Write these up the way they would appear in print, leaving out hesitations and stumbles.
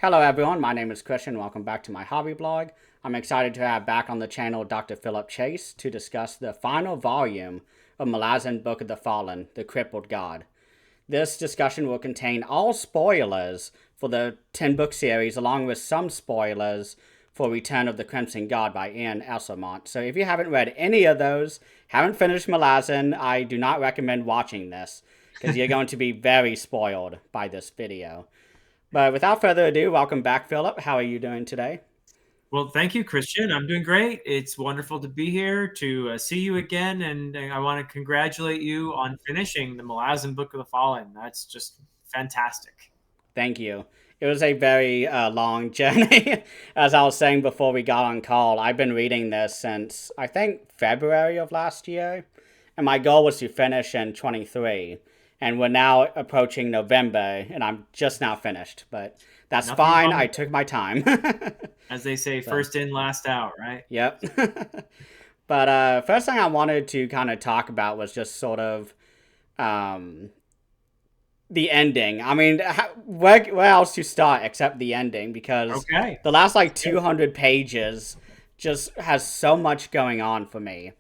Hello everyone, my name is Christian. Welcome back to my hobby blog. I'm excited to have back on the channel Dr. Philip Chase to discuss the final volume of Malazan Book of the Fallen, The Crippled God. This discussion will contain all spoilers for the 10-book series, along with some spoilers for Return of the Crimson God by Ian Esselmont. So if you haven't read any of those, haven't finished Malazan, I do not recommend watching this, because you're going to be very spoiled by this video. But without further ado, welcome back, Philip. How are you doing today? Well, thank you, Christian. I'm doing great. It's wonderful to be here to see you again, and I want to congratulate you on finishing the Malazan Book of the Fallen. That's just fantastic. Thank you. It was a very long journey. As I was saying before we got on call, I've been reading this since, I think, February of last year. And my goal was to finish in 23. And we're now approaching November, and I'm just now finished. But that's Nothing fine. wrong I with took my time. it. As they say, So, first in, last out, right? yep. But first thing I wanted to kind of talk about was just sort of um, the ending. I mean, where else to start except the ending? Because Okay. the last like 200 pages just has so much going on for me.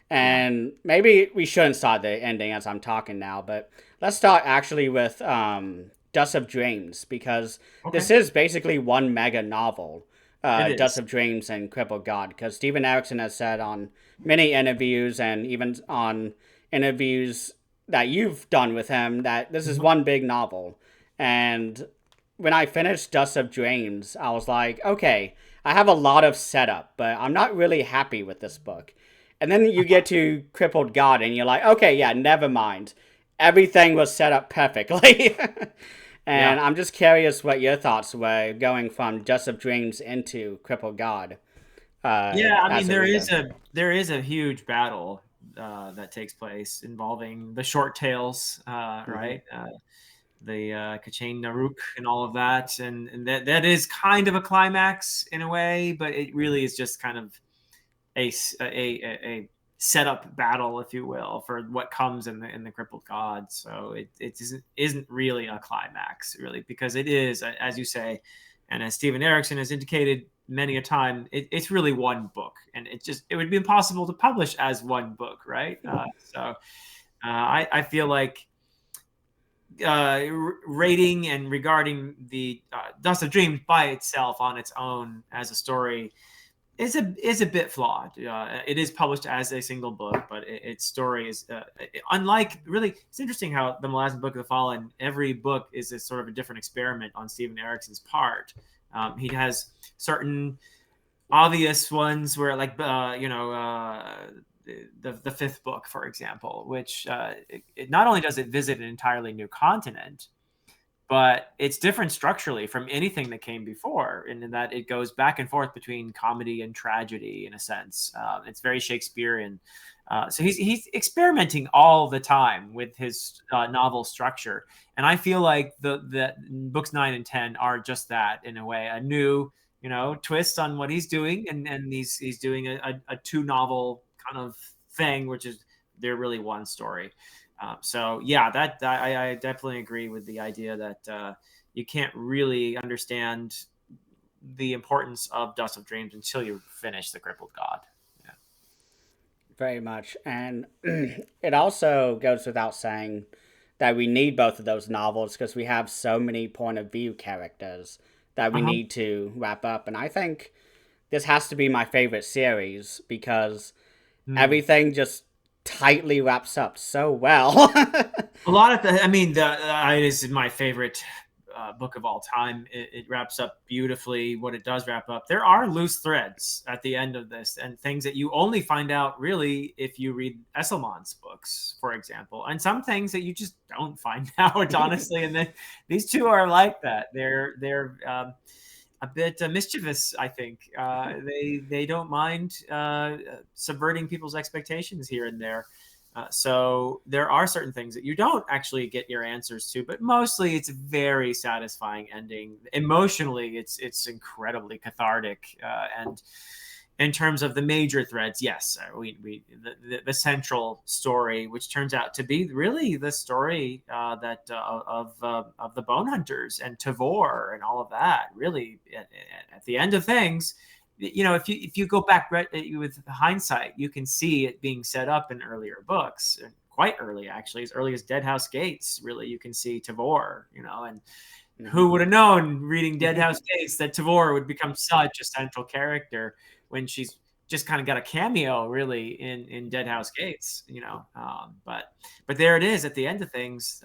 Yeah. And maybe we shouldn't start the ending as I'm talking now, but let's start actually with Dust of Dreams, because this Okay. is basically one mega novel, It Dust is. of Dreams and Crippled God, because Steven Erikson has said on many interviews and even on interviews that you've done with him that this is Mhm. one big novel. And when I finished Dust of Dreams, I was like, okay, I have a lot of setup, but I'm not really happy with this book. And then you get to Crippled God, and you're like, okay, yeah, never mind. Everything was set up perfectly. Yeah. And I'm just curious what your thoughts were going from Dust of Dreams into Crippled God Yeah, I mean as a there reader. is a huge battle that takes place involving the short tails, Mm-hmm. right? The Kachain Naruk and all of that, and that is kind of a climax in a way, but it really is just kind of a setup battle, if you will, for what comes in the Crippled God. So it isn't really a climax, really, because it is, as you say, and as Steven Erikson has indicated many a time, it's really one book, and it would be impossible to publish as one book, right? I feel like rating and regarding the Dust of Dreams by itself on its own as a story is a bit flawed. It is published as a single book, but its story is unlike. Really, it's interesting how the Malazan Book of the Fallen. Every book is a sort of a different experiment on Steven Erikson's part. He has certain obvious ones where, like, the fifth book, for example, which it not only does it visit an entirely new continent, but it's different structurally from anything that came before, in that it goes back and forth between comedy and tragedy in a sense. It's very Shakespearean. So he's experimenting all the time with his novel structure, and I feel like the books 9 and 10 are just that, in a way, a new twist on what he's doing, and he's doing a two novel kind of thing, which is they're really one story. So yeah, I definitely agree with the idea that you can't really understand the importance of Dust of Dreams until you finish The Crippled God. Yeah. Very much. And it also goes without saying that we need both of those novels because we have so many point of view characters that we Uh-huh. need to wrap up. And I think this has to be my favorite series because Hmm. everything just tightly wraps up so well. A lot of I mean, it is my favorite book of all time. It wraps up beautifully what it does wrap up. There are loose threads at the end of this, and things that you only find out really if you read Esselmon's books, for example, and some things that you just don't find out, honestly. And then these two are like that. They're a bit mischievous, I think. They don't mind subverting people's expectations here and there. So there are certain things that you don't actually get your answers to, but mostly it's a very satisfying ending. Emotionally, it's incredibly cathartic, and in terms of the major threads, yes, the central story, which turns out to be really the story that of the bone hunters and Tavor and all of that. Really, at the end of things, if you go back with hindsight, you can see it being set up in earlier books, quite early actually, as early as Dead House Gates. Really, you can see Tavor, and who would have known reading Dead House Gates that Tavor would become such a central character when she's just kind of got a cameo really in Dead House Gates, but there it is at the end of things.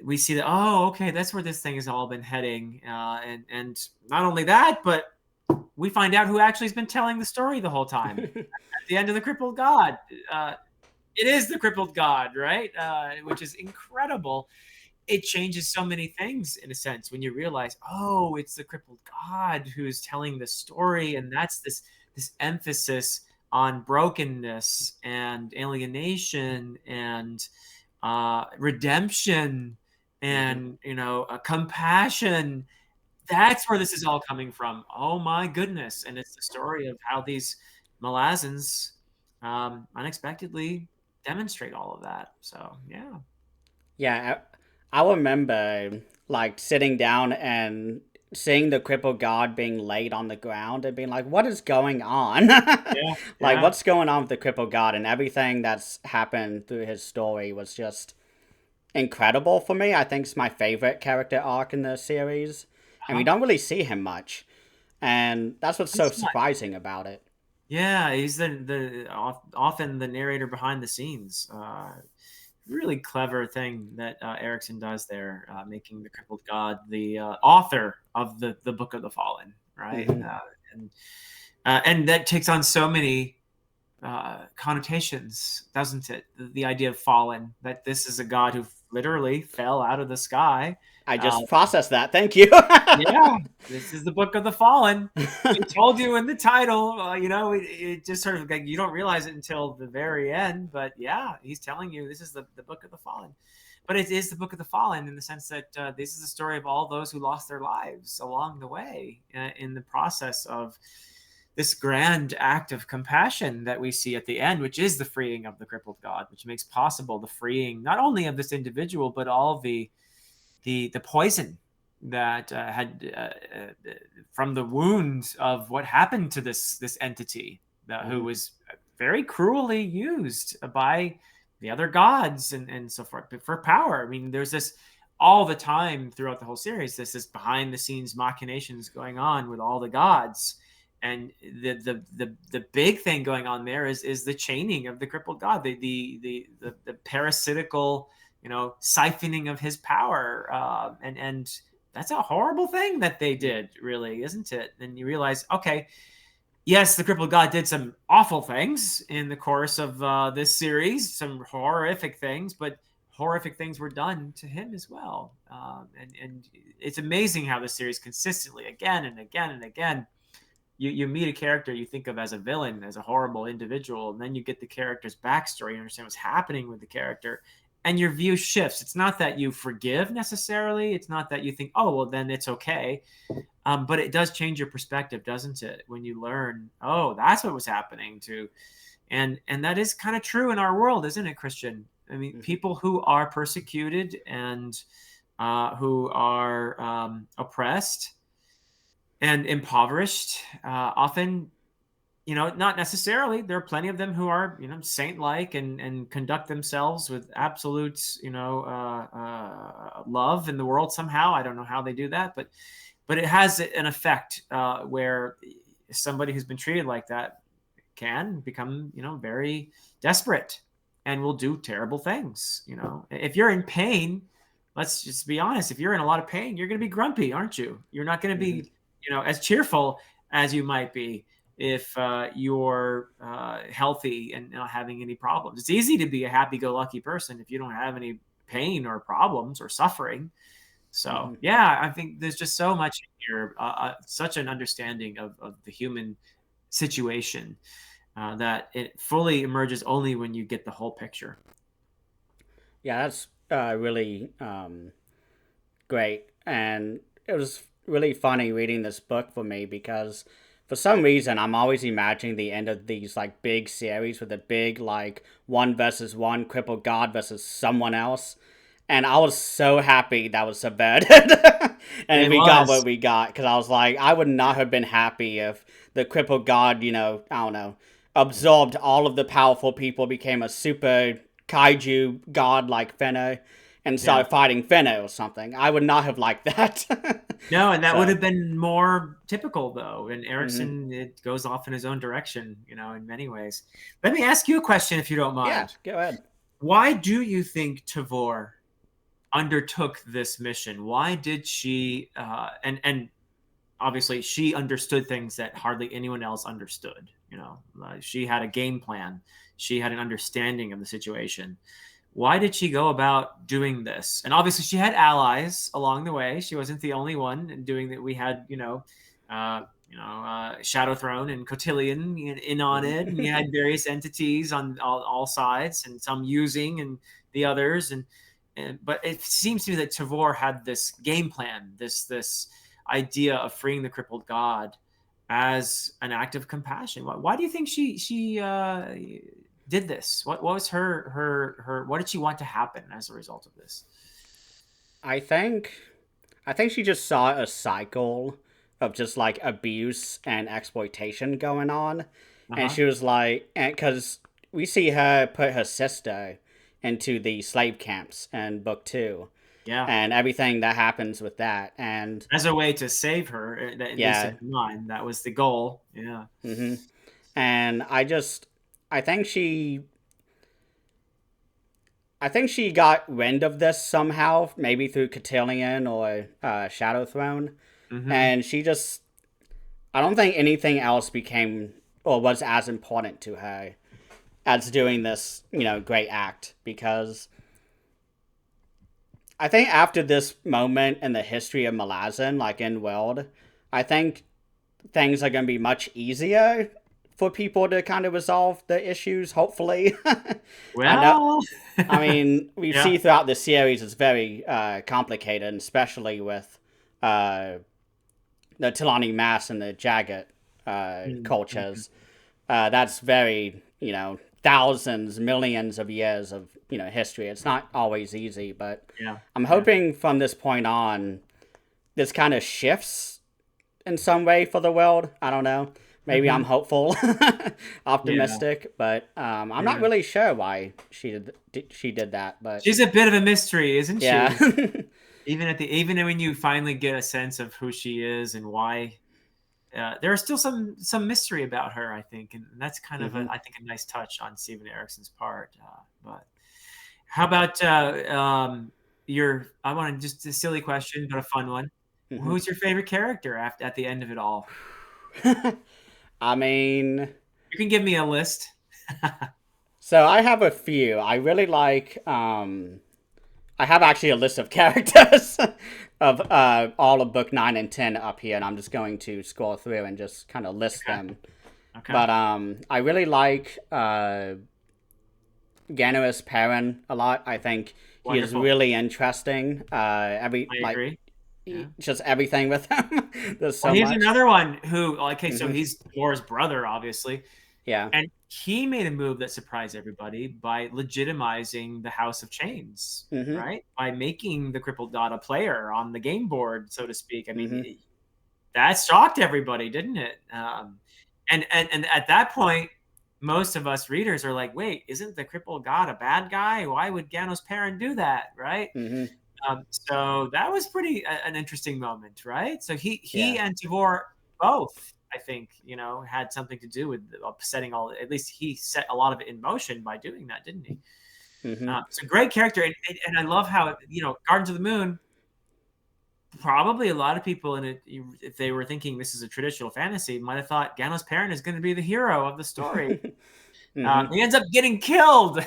We see that, oh, okay, that's where this thing has all been heading, and not only that, but we find out who actually has been telling the story the whole time. At the end of the Crippled God, it is the Crippled God, right? Which is incredible. It changes so many things in a sense when you realize, oh, it's the Crippled God who's telling the story, and that's this emphasis on brokenness and alienation and redemption and compassion. That's where this is all coming from. Oh my goodness! And it's the story of how these Malazans unexpectedly demonstrate all of that. So yeah. Yeah, I remember like sitting down and seeing the crippled god being laid on the ground and being like, what is going on? Yeah, Like, yeah. what's going on with the crippled god? And everything that's happened through his story was just incredible for me. I think it's my favorite character arc in the series. And we Huh? don't really see him much. And that's what's so That's not. surprising about it. Yeah, he's often the narrator behind the scenes. Really clever thing that Erickson does there, making the crippled god the author of the Book of the Fallen, right? Hmm. And that takes on so many connotations, doesn't it? The idea of fallen, that this is a god who literally fell out of the sky. I Uh, just processed that. Thank you. yeah, this is the Book of the Fallen. We told you in the title. It just sort of like you don't realize it until the very end. But yeah, he's telling you this is the Book of the Fallen. But it is the Book of the Fallen in the sense that this is the story of all those who lost their lives along the way in the process of this grand act of compassion that we see at the end, which is the freeing of the crippled god, which makes possible the freeing not only of this individual but all the poison that had from the wounds of what happened to this entity who Mhm. was very cruelly used by the other gods and so forth for power. I mean, there's this all the time throughout the whole series. This behind the scenes machinations going on with all the gods, and the big thing going on there is the chaining of the crippled god, the parasitical siphoning of his power, and that's a horrible thing that they did, really, isn't it? And you realize, okay, yes, the crippled god did some awful things in the course of this series, some horrific things, but horrific things were done to him as well. And it's amazing how the series consistently, again and again and again, you meet a character you think of as a villain, as a horrible individual, and then you get the character's backstory, you understand what's happening with the character, and your view shifts. It's not that you forgive necessarily. It's not that you think, oh, well, then it's okay. But it does change your perspective, doesn't it? When you learn, oh, that's what was happening to, and that is kind of true in our world, isn't it, Christian? I mean, Mhm. people who are persecuted and who are oppressed and impoverished, often, not necessarily. There are plenty of them who are, saint-like and conduct themselves with absolute, love in the world somehow. I don't know how they do that, but it has an effect where somebody who's been treated like that can become, very desperate and will do terrible things. If you're in pain, let's just be honest. If you're in a lot of pain, you're going to be grumpy, aren't you? You're not going to Mhm. be, as cheerful as you might be if you're healthy and not having any problems. It's easy to be a happy-go-lucky person if you don't have any pain or problems or suffering. So Mhm. yeah, I think there's just so much here, such an understanding of the human situation that it fully emerges only when you get the whole picture. Yeah, that's really great. And it was really funny reading this book for me because for some reason, I'm always imagining the end of these like big series with a big like one versus one crippled god versus someone else. And I was so happy that was subverted. And It we got what was. we got. Because I was like, I would not have been happy if the crippled god, you know, I don't know, absorbed all of the powerful people, became a super kaiju god like Fenno, and Yeah. started fighting Fenno or something. I would not have liked that. No, and that would So, have been more typical though. And hmm Erickson, it goes off in his own direction, in many ways. Let me ask you a question if you don't yeah, mind. go ahead. Why do you think Tavor undertook this mission? Why did she and obviously she understood things that hardly anyone else understood. She had a game plan. She had an understanding of the situation. Why did she go about doing this? And obviously she had allies along the way. She wasn't the only one doing that. We had Shadow Throne and Cotillion in on it, and you had various entities on all sides, and some using and the others, but it seems to me that Tavor had this game plan, this idea of freeing the crippled god as an act of compassion. Why do you think she did this? What was her what did she want to happen as a result of this? I think I think she just saw a cycle of just like abuse and exploitation going on, and Uh-huh. she was like, and because we see her put her sister into the slave camps in book two, Yeah. and everything that happens with that, and As a way to save her, at least in yeah, her mind, that was the goal. Yeah. mm-hmm. And I think she got wind of this somehow, maybe through Cotillion or Shadow Throne, Mm-hmm. and she just I don't think anything else became or was as important to her as doing this, great act. Because I think after this moment in the history of Malazan, like in World, I think things are going to be much easier for people to kind of resolve the issues, hopefully. I know. Well, I mean, we yeah. see throughout the series it's very complicated, especially with uh, the Tilani Mass and the Jagat Mm-hmm. cultures. That's very, thousands, millions of years of, history. It's not always easy, but Yeah. I'm Yeah. hoping from this point on, this kind of shifts in some way for the world. I don't know. Maybe I'm Mm-hmm. hopeful, Yeah. optimistic, but I'm not Yeah. really sure why she did that. But She's a bit of a mystery, isn't yeah, she? Even when you finally get a sense of who she is and why, there is still some mystery about her, I think, and that's kind of hmm I think a nice touch on Steven Erickson's part. But how about your? I want to just a silly question, but a fun one. hmm Who's your favorite character at the end of it all? I mean, You can give me a list. so I have a few. I really like. I have actually a list of characters of all of book 9 and 10 up here, and I'm just going to scroll through and just kind of list Okay. them. Okay. But I really like Ganuus Perrin a lot. I think he is Wonderful. really interesting. I agree. Yeah. Just everything with him. There's Well, so here's much. another one who, okay, so hmm he's Thor's brother, obviously. Yeah. And he made a move that surprised everybody by legitimizing the House of Chains, hmm right? By making the crippled dot a player on the game board, so to speak. I mean, hmm that shocked everybody, didn't it? And at that point, most of us readers are like, wait, isn't the crippled god a bad guy? Why would Ganos Perrin do that, right? hmm So that was pretty an interesting moment, right? So he Yeah. and Tavor both, I think, had something to do with setting all. At least he set a lot of it in motion by doing that, didn't he? hmm It's a great character, and I love how Gardens of the Moon. Probably a lot of people in it, if they were thinking this is a traditional fantasy, might have thought Ganos Perrin is going to be the hero of the story. hmm He ends up getting killed.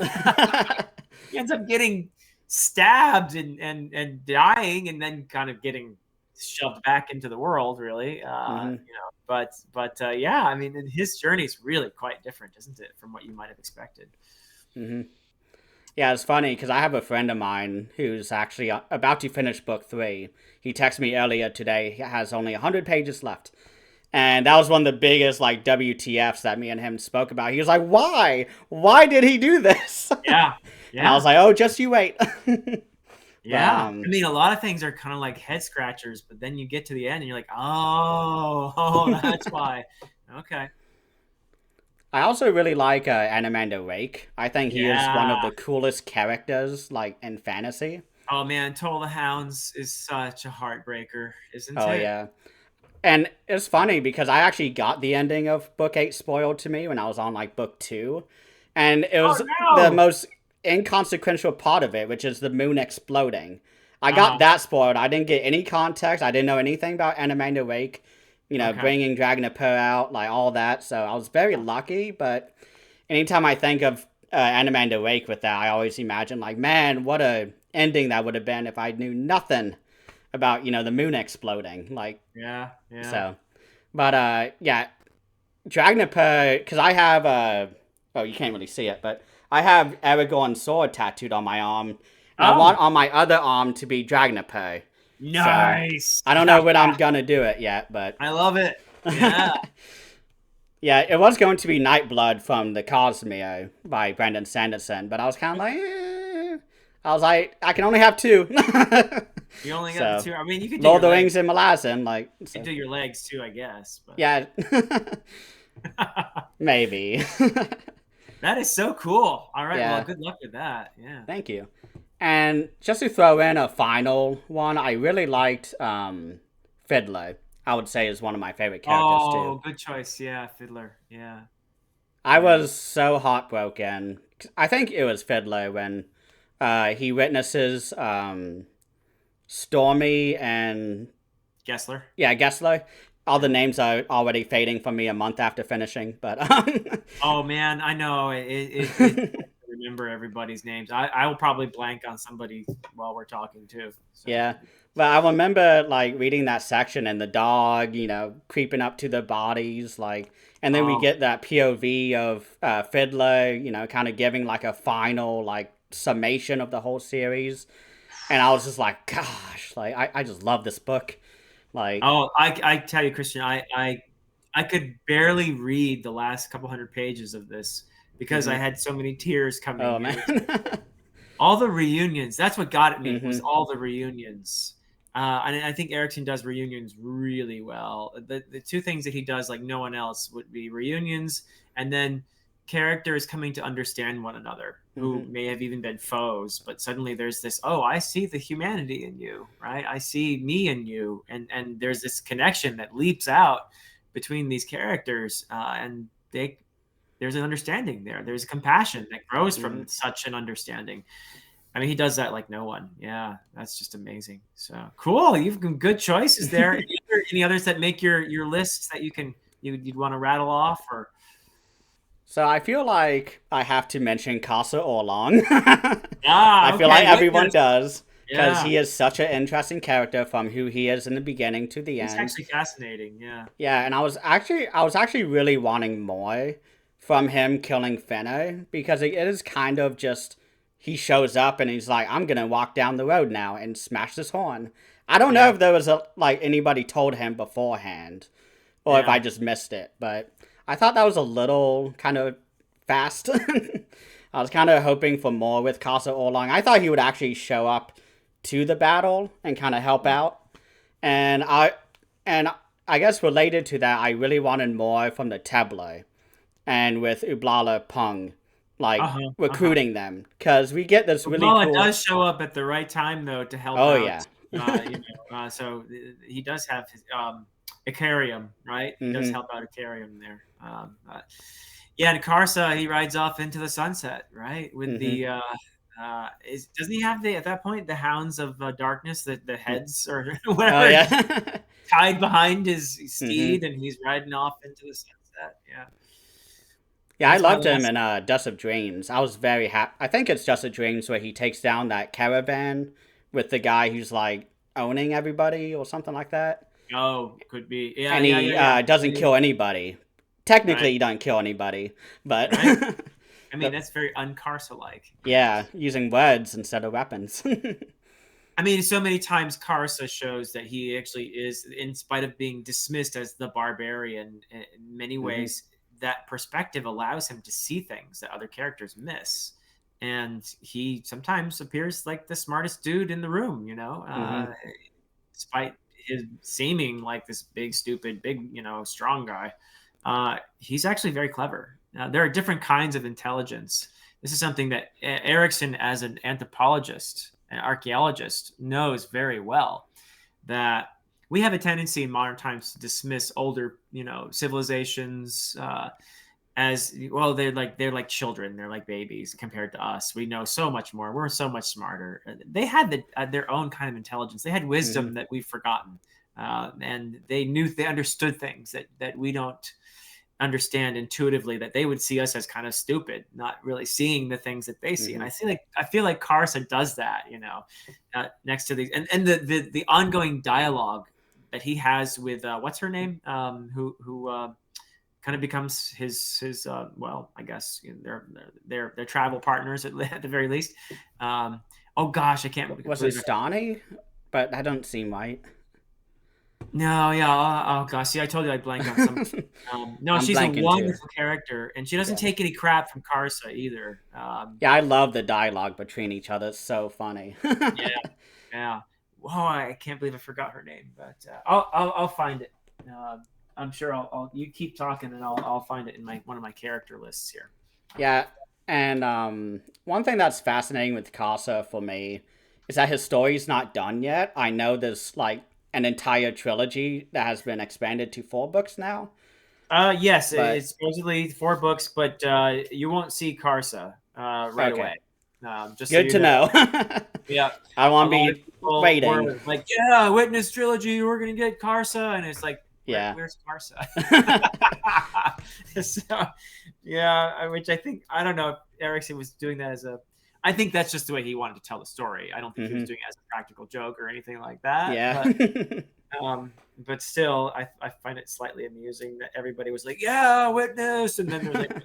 He ends up getting stabbed and dying, and then kind of getting shoved back into the world. Really, hmm but yeah, I mean, his journey is really quite different, isn't it, from what you might have expected? hmm Yeah, it's funny because I have a friend of mine who's actually about to finish book 3. He texted me earlier today. He has only 100 pages left. And that was one of the biggest like WTFs that me and him spoke about. He was like, "Why? Why did he do this?" Yeah. And I Yeah. was like, "Oh, just you wait." But Yeah. I mean, a lot of things are kind of like head scratchers, but then you get to the end and you're like, oh, oh, that's why. Okay. I also really like Animander Rake. I think he is one of Yeah. the coolest characters like in fantasy. Oh man, Toll the Hounds is such a heartbreaker, isn't Oh it? yeah. And it's funny because I actually got the ending of book 8 spoiled to me when I was on like book 2. And it Oh was the no. most inconsequential part of it, which is the moon exploding. I got Uh-huh. that spoiled. I didn't get any context. I didn't know anything about Animander Wake, Okay. bringing Dragon of Pearl out, like all that. So I was very lucky. But anytime I think of Animander Wake with that, I always imagine, like, man, what a ending that would have been if I knew nothing about, the moon exploding. Like, Yeah. Yeah. so. But yeah, Dragnaper, because I have oh, you can't really see it, but I have Aragorn's sword tattooed on my arm, and I Oh, want on my other arm to be Dragnaper. So nice. I don't know when I'm gonna do it yet, but I love it. Yeah. yeah, it was going to be Nightblood from the Cosmere by Brandon Sanderson, but I was kind of like, I was like, I can only have two. You only got the So two. I mean, you could do Lord your of the legs. Rings and Malazan, like, You could so do your legs too, I guess. But yeah, maybe. that is so cool. All right. Well, Yeah. good luck with that. Yeah. Thank you. And just to throw in a final one, I really liked Fiddler. I would say is one of my favorite characters too. Oh, good choice. Yeah, Fiddler. Yeah. I Yeah. was so heartbroken. I think it was Fiddler when he witnesses Stormy and Gessler. yeah, Gessler. All the Yeah. names are already fading from me a month after finishing, but Oh man, I know it remember everybody's names. I will probably blank on somebody while we're talking too. So yeah. But I remember like reading that section and the dog, creeping up to the bodies, like, and then we oh get that POV of Fiddler, kind of giving like a final like summation of the whole series, and I was just like, gosh, like I just love this book, like, oh I tell you, Christian, I could barely read the last couple hundred pages of this because I hmm had so many tears oh coming. It man, was all the reunions. That's what got at me was hmm all the reunions. And I think Erickson does reunions really well. The two things that he does like no one else would be reunions and then characters coming to understand one another who hmm may have even been foes, but suddenly there's this, oh, I see the humanity in you, right? I see me in you. And there's this connection that leaps out between these characters. And there's an understanding there. There's compassion that grows hmm from such an understanding. I mean, he does that like no one. Yeah, that's just amazing. So cool. You've got good choices there. Any others that make your lists that you'd want to rattle off or? So I feel like I have to mention Carsa all along. I Ah, feel like okay. everyone Witness. does because Yeah, he is such an interesting character from who he is in the beginning to the he's end. actually fascinating. Yeah. Yeah, and I was actually really wanting more from him killing Finno because it is kind of just he shows up and he's like, I'm gonna walk down the road now and smash this horn. I don't know Yeah. if there was like anybody told him beforehand or if I Yeah. just missed it, but I thought that was a little kind of fast. I was kind of hoping for more with Casa all along. I thought he would actually show up to the battle and kind of help out. And I guess related to that, I really wanted more from the tableau and with Ublala Pung, like Uh-huh. Uh-huh. recruiting them because we get this really Obama cool. does show up at the right time though to help Oh out. yeah. So he does have his Icarium, right? He does hmm help out Icarium there. Yeah, and Carsa he rides off into the sunset, right? With hmm the doesn't he have the at that point the Hounds of Darkness, the heads or Oh whatever yeah. tied behind his hmm steed, and he's riding off into the sunset. Yeah, Yeah, I that's my loved him last. in Dust of Dreams. I was very happy. I think it's Dust of Dreams where he takes down that caravan with the guy who's like owning everybody or something like that. Oh, could be. Yeah, And yeah, he yeah, yeah. doesn't Yeah, kill anybody. right, Technically, he doesn't kill anybody, but right. I mean, the, that's very uncarsa like, I yeah, guess. using words instead of weapons. I mean, so many times Carsa shows that he actually is, in spite of being dismissed as the barbarian, in many Mm-hmm. ways, that perspective allows him to see things that other characters miss. And he sometimes appears like the smartest dude in the room, Mm-hmm. despite his seeming like this big, stupid, big, strong guy. He's actually very clever. There are different kinds of intelligence. This is something that Erickson, as an anthropologist, an archaeologist, knows very well, that we have a tendency in modern times to dismiss older, civilizations as well. They're like children. They're like babies compared to us. We know so much more. We're so much smarter. They had their own kind of intelligence. They had Mm-hmm. wisdom that we've forgotten, and they understood things that we don't understand intuitively, that they would see us as kind of stupid, not really seeing the things that they see. And Mm-hmm. I feel like Carson does that, next to these, and the ongoing dialogue that he has with what's her name, who kind of becomes his well, I guess, they're travel partners at the very least. Oh gosh, I can't Was it believe it. Stani? But that don't seem right. No, yeah. Oh gosh, see, I told you I blank on some. No, I'm she's a blanking too. wonderful character, and she doesn't Yeah. take any crap from Carsa either. Yeah, I love the dialogue between each other. It's so funny. Yeah, yeah. Oh, I can't believe I forgot her name, but I'll find it. I'm sure you keep talking, and I'll find it in my one of my character lists here. Yeah, and one thing that's fascinating with Casa for me is that his story's not done yet. I know there's like an entire trilogy that has been expanded to 4 books now, Yes, but it's supposedly 4 books, but you won't see Carsa right okay, away. Just so good you to know. know. Yeah, I a won't lot of be people waiting. were like, "Yeah, Witness trilogy, we're gonna get Carsa," and it's like, Yeah. Where's Carsa?" So, yeah, which I think, I don't know if Erickson was doing that as a. I think that's just the way he wanted to tell the story. I don't think he was Hmm. doing it as a practical joke or anything like that. Yeah. But still, I find it slightly amusing that everybody was like, "Yeah, Witness," and then they're like,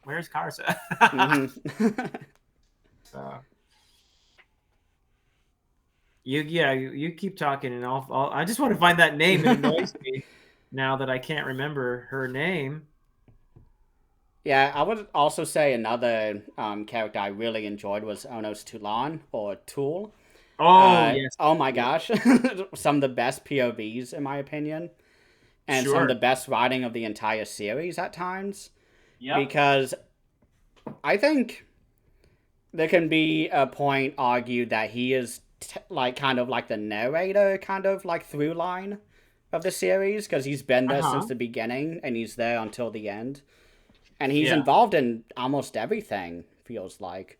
"Where's Carsa?" Hmm. So. You keep talking, and I just want to find that name. It annoys me now that I can't remember her name. Yeah, I would also say another character I really enjoyed was Onos Tulan or Tool. Oh yes, Oh my yeah, gosh, some of the best POVs in my opinion, and some of sure, the best writing of the entire series at times. yep, Because I think there can be a point argued that he is like kind of like the narrator, kind of like through line of the series, because he's been uh there since huh, the beginning and he's there until the end, and he's yeah. involved in almost everything. Feels like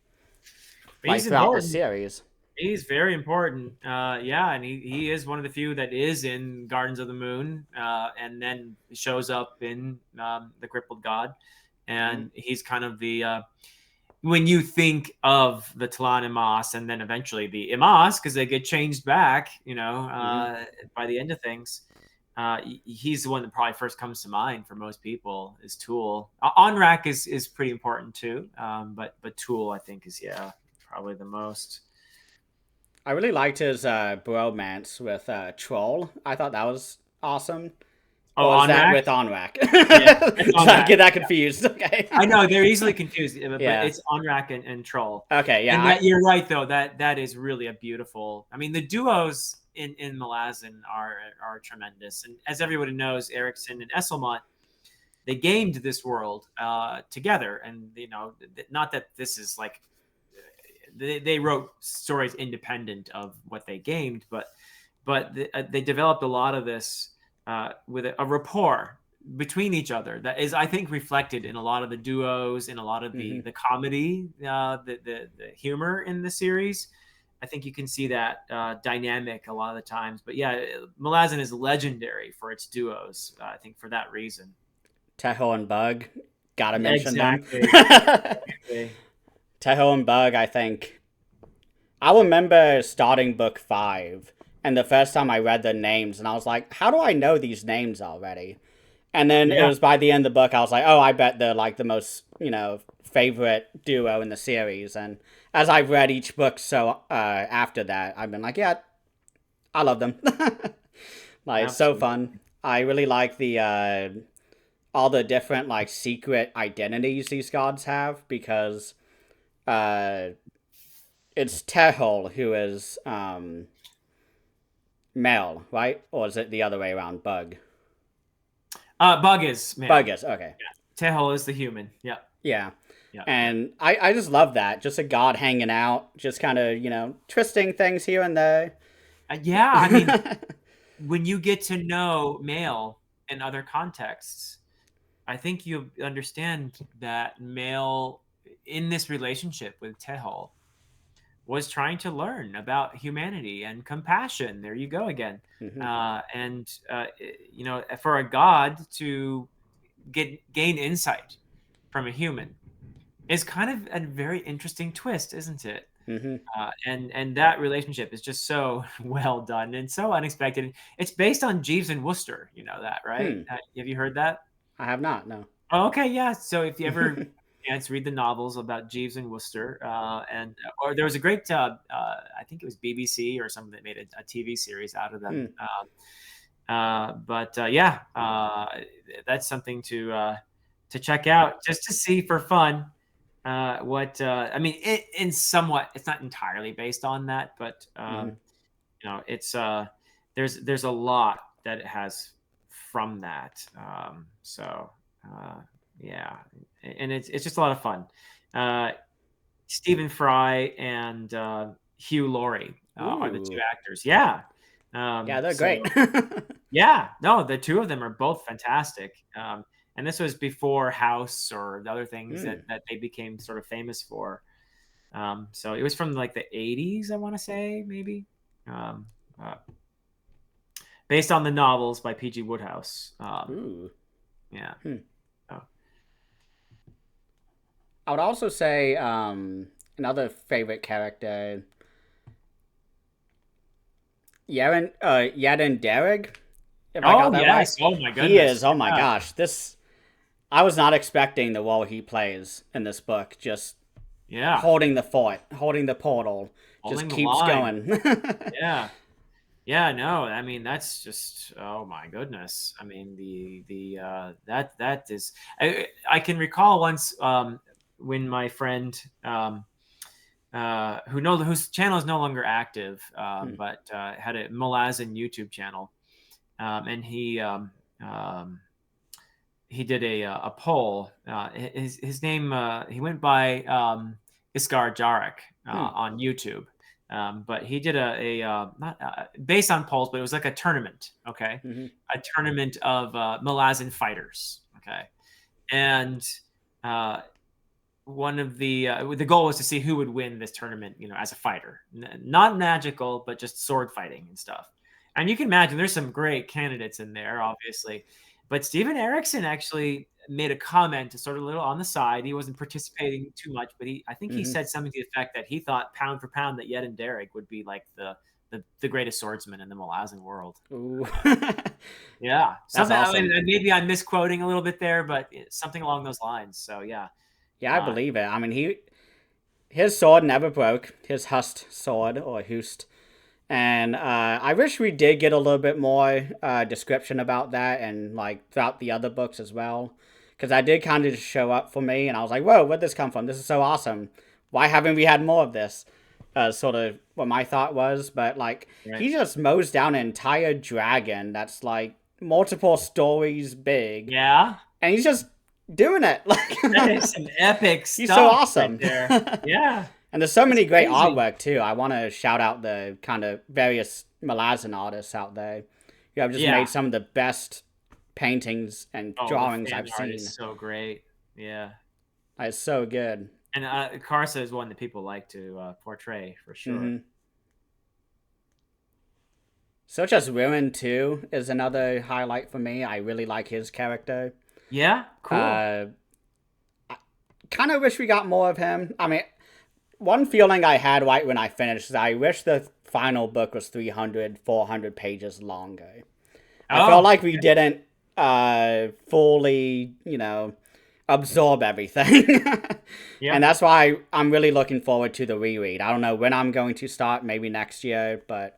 He's throughout the important. series. He's very important. Yeah, and he is one of the few that is in Gardens of the Moon, and then shows up in the Crippled God, Mm-hmm. and he's kind of the when you think of the Talan Imas and then eventually the Imas, because they get changed back, Mm-hmm. by the end of things, he's the one that probably first comes to mind for most people is Tool. Onrak is pretty important too, but Tool, I think, is, yeah, probably the most. I really liked his bromance with Troll. I thought that was awesome. Oh, Or was that Onrak? with Onrak? Yeah, it's Did I Onrak. get that confused? Okay. I know they're easily confused, but Yeah. it's Onrak and Troll. Okay. Yeah. And that, you're right though, that is really a beautiful. I mean, the duos in Malazan are tremendous, and as everybody knows, Erickson and Esselmont, they gamed this world together, and not that this is like they wrote stories independent of what they gamed, but they developed a lot of this with a rapport between each other that is, I think, reflected in a lot of the duos, in a lot of the Mm-hmm. the comedy, the humor in the series. I think you can see that dynamic a lot of the times. But yeah, Malazan is legendary for its duos. I think for that reason. Teho and Bug. Gotta mention them. Exactly. Exactly. Teho and Bug, I think. I remember starting book 5, and the first time I read the names, and I was like, how do I know these names already? And then it Yeah. was by the end of the book, I was like, oh, I bet they're like the most, favorite duo in the series. And as I've read each book, after that, I've been like, yeah, I love them. Like, it's so Absolutely. fun. I really like the all the different like secret identities these gods have, because uh, it's Tehol who is male, right? Or is it the other way around? Bug. Bug is Bug male. is okay. Tehol is the human. Yep. Yeah. Yep. And I just love that. Just a god hanging out, just kind of, twisting things here and there. Yeah, I mean, when you get to know male in other contexts, I think you understand that male in this relationship with Tehol was trying to learn about humanity and compassion. There you go again. Mm-hmm. For a god to gain insight from a human is kind of a very interesting twist, isn't it? Mm-hmm. And that relationship is just so well done and so unexpected. It's based on Jeeves and Wooster. You know that, right? Hmm. Have you heard that? I have not, no. Oh, okay, yeah. So if you ever chance read the novels about Jeeves and Wooster, or there was a great, I think it was BBC or something that made a TV series out of them. Hmm. That's something to check out just to see for fun. I mean, in somewhat, it's not entirely based on that, but Mm-hmm. it's there's a lot that it has from that. Uh, yeah, and it's just a lot of fun. Uh, Stephen Fry and Hugh Laurie are the two Ooh. actors. Yeah. Yeah, they're So great. yeah, no, the two of them are both fantastic. And this was before House or the other things Hmm. that they became sort of famous for. So it was from like the 80s, I want to say, maybe. Um, uh, Based on the novels by P.G. Woodhouse. Ooh. Yeah. Hmm. Oh. I would also say another favorite character, Yadin Derrig, if I got Oh, that right. yes. Oh, my He goodness. is, oh my Yeah. gosh, I was not expecting the role he plays in this book. Just Yeah. holding the fort, holding the portal, just Holding the keeps line. going. Yeah. Yeah, no, I mean that's just oh my goodness. I mean the that is I can recall once when my friend whose channel is no longer active Hmm. but had a Malazan YouTube channel and he did a poll. His name he went by Iskar Jarek Hmm. on YouTube, but he did not based on polls, but it was like a tournament. Okay, Mm-hmm. a tournament of Malazan fighters. Okay, and uh, one of the goal was to see who would win this tournament. You know, as a fighter, not magical, but just sword fighting and stuff. And you can imagine there's some great candidates in there, obviously. But Steven Erickson actually made a comment, sort of a little on the side. He wasn't participating too much, but I think he Mm-hmm. said something to the effect that he thought pound for pound that Yed and Derek would be like the greatest swordsman in the Malazan world. Ooh. Yeah, That's something. I mean, awesome. maybe I'm misquoting a little bit there, but something along those lines. So yeah, Yeah, I uh, believe it. I mean, his sword never broke. His Hust sword, or Hust. And I wish we did get a little bit more description about that, and like throughout the other books as well, because I did kind of just show up for me, and I was like, "Whoa, where'd this come from? This is so awesome! Why haven't we had more of this?" Sort of what my thought was, but like right. he just mows down an entire dragon that's like multiple stories big, Yeah, and he's just doing it. that is some epic He's so stuff right awesome. there. Yeah, And there's so that's many great crazy. artwork too. I want to shout out the kind of various Malazan artists out there who have just Yeah. made some of the best paintings and Oh, the drawings fan I've art is seen. so great. Yeah. It's so good. And Carsa is one that people like to portray for sure. Mm-hmm. Such as Ruin too is another highlight for me. I really like his character. Yeah, cool. Uh, kind of wish we got more of him. I mean, one feeling I had right when I finished is I wish the final book was 300, 400 pages longer. I felt Oh, like we didn't fully, absorb everything. And Yep. that's why I'm really looking forward to the reread. I don't know when I'm going to start, maybe next year, but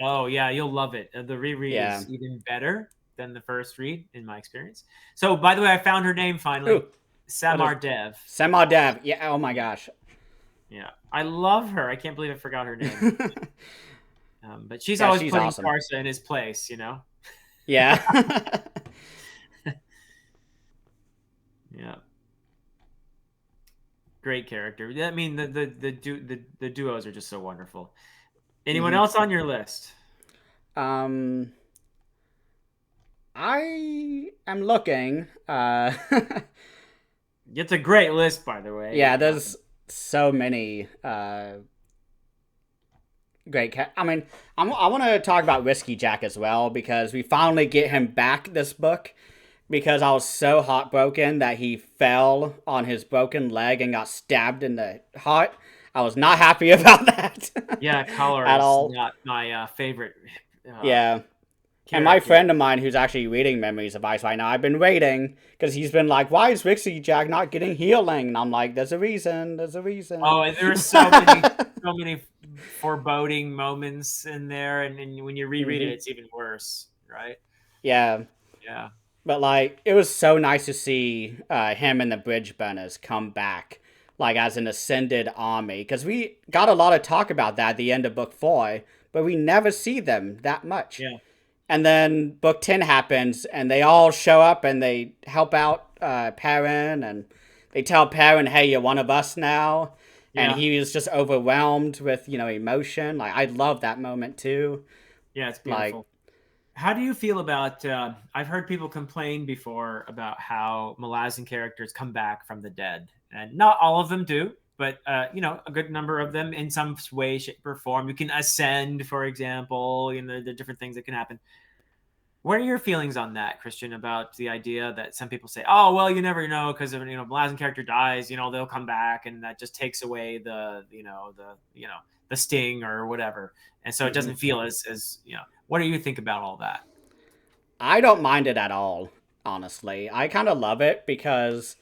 Oh yeah, you'll love it. The reread yeah. is even better than the first read, in my experience. So, by the way, I found her name Ooh, finally, what is Samar Dev. Semi Dev? Yeah. Oh my Yeah, gosh. yeah, I love her. I can't believe I forgot her name. But she's Yeah, always she's putting awesome. Carsa in his place, you know. Yeah. Yeah, great character. I mean, the duos are just so wonderful. Anyone hmm else on your list? Um, I am looking. It's a great list, by the way. Yeah, there's so many great. I mean, I want to talk about Whiskey Jack as well because we finally get him back this book. Because I was so heartbroken that he fell on his broken leg and got stabbed in the heart. I was not happy about that Yeah, Color at is all. not my favorite uh, Yeah. And my character. friend of mine who's actually reading Memories of Ice right now, I've been waiting because he's been like, why is Whiskey Jack not getting healing? And I'm like, there's a reason. There's a reason. Oh, and there are so many foreboding moments in there, and when you reread it, hmm it's even worse, right? Yeah. Yeah, But like, it was so nice to see him and the Bridge Burners come back, like as an ascended army, because we got a lot of talk about that at the end of Book 4, but we never see them that much. yeah, And then Book 10 happens, and they all show up and they help out Perrin, and they tell Perrin, "Hey, you're one of us now." And yeah, he was just overwhelmed with emotion. Like I love that moment too. yeah. It's Like beautiful. How do you feel about? I've heard people complain before about how Malazan characters come back from the dead, and not all of them do, but a good number of them in some way, shape, or form. You can ascend, for example. The different things that can happen. What are your feelings on that, Christian, about the idea that some people say, "Oh, well, you never know because if Blazin character dies, they'll come back, and that just takes away the sting or whatever, and so it mhm. doesn't feel as." What do you think about all that? I don't mind it at all, honestly. I kind of love it because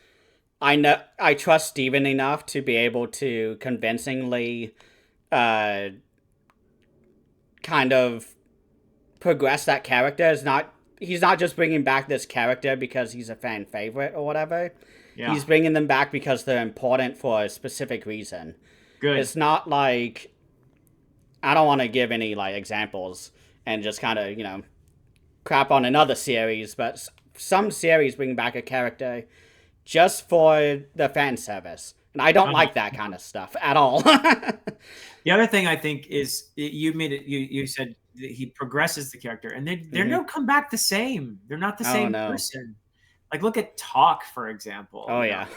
I know I trust Steven enough to be able to convincingly uh kind of progress that character. Is not He's not just bringing back this character because he's a fan favorite or whatever. Yeah, He's bringing them back because they're important for a specific reason. good. It's not like I don't want to give any like examples and just kind of crap on another series, but some series bring back a character just for the fan service. And I don't Uh-huh. like that kind of stuff at all. The other thing I think is you made it. You said that he progresses the character, and they hmm don't come back the same. They're not the Oh, same no. person. Like look at Talk, for example. Oh, yeah.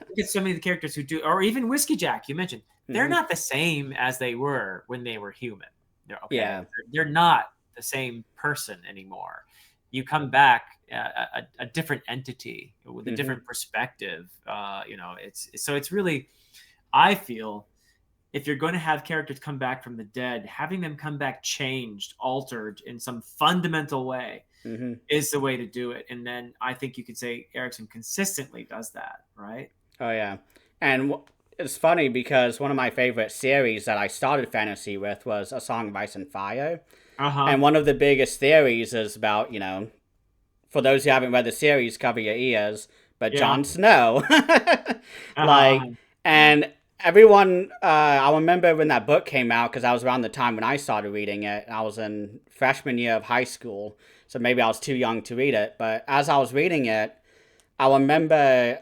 Look at so many of the characters who do, or even Whiskey Jack. You mentioned they're hmm not the same as they were when they were human. They're okay. Yeah. They're not the same person anymore. You come back a different entity with a hmm different perspective. It's really, I feel, if you're going to have characters come back from the dead, having them come back changed, altered in some fundamental way hmm is the way to do it. And then I think you could say Erickson consistently does that, right? Oh, yeah. And it's funny because one of my favorite series that I started fantasy with was A Song of Ice and Fire. Uh huh. And one of the biggest theories is about, for those who haven't read the series, cover your ears, but Yeah. Jon Snow. Uh huh. Like, Yeah. and everyone, I remember when that book came out because I was around the time when I started reading it. I was in freshman year of high school, so maybe I was too young to read it. But as I was reading it, I remember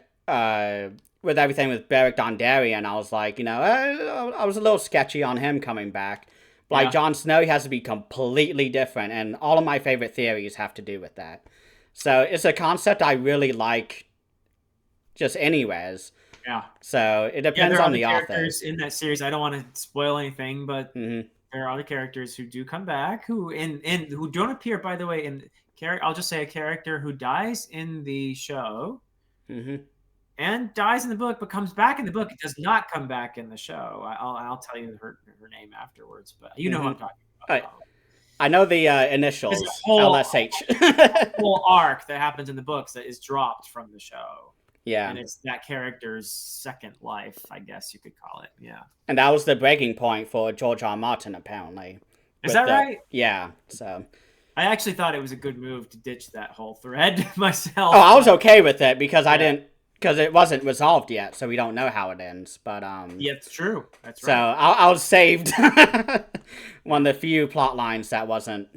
with everything with Beric Dondarrion, I was like, I was a little sketchy on him coming back. Like Yeah. Jon Snow, he has to be completely different, and all of my favorite theories have to do with that. So it's a concept I really like, just anyways. Yeah. So it Yeah. depends There are on other the author. characters in that series. I don't want to spoil anything, but hmm there are other characters who do come back who who don't appear, by the way, in character. I'll just say a character who dies in the show hmm and dies in the book, but comes back in the book. It does not come back in the show. I'll tell you her name afterwards, but you know who hmm I'm talking about, I, probably. I know the There's a initials whole LSH. whole arc that happens in the books that is dropped from the show. Yeah. and it's that character's second life, I guess you could call it. Yeah. And that was the breaking point for George R. R. Martin, apparently. Is With that the, right? yeah, so. I actually thought it was a good move to ditch that whole thread Oh, myself, I was but okay with it because I yeah. didn't, because it wasn't resolved yet, so we don't know how it ends. But, Yeah, it's true. That's so right. I was saved. One of the few plot lines that wasn't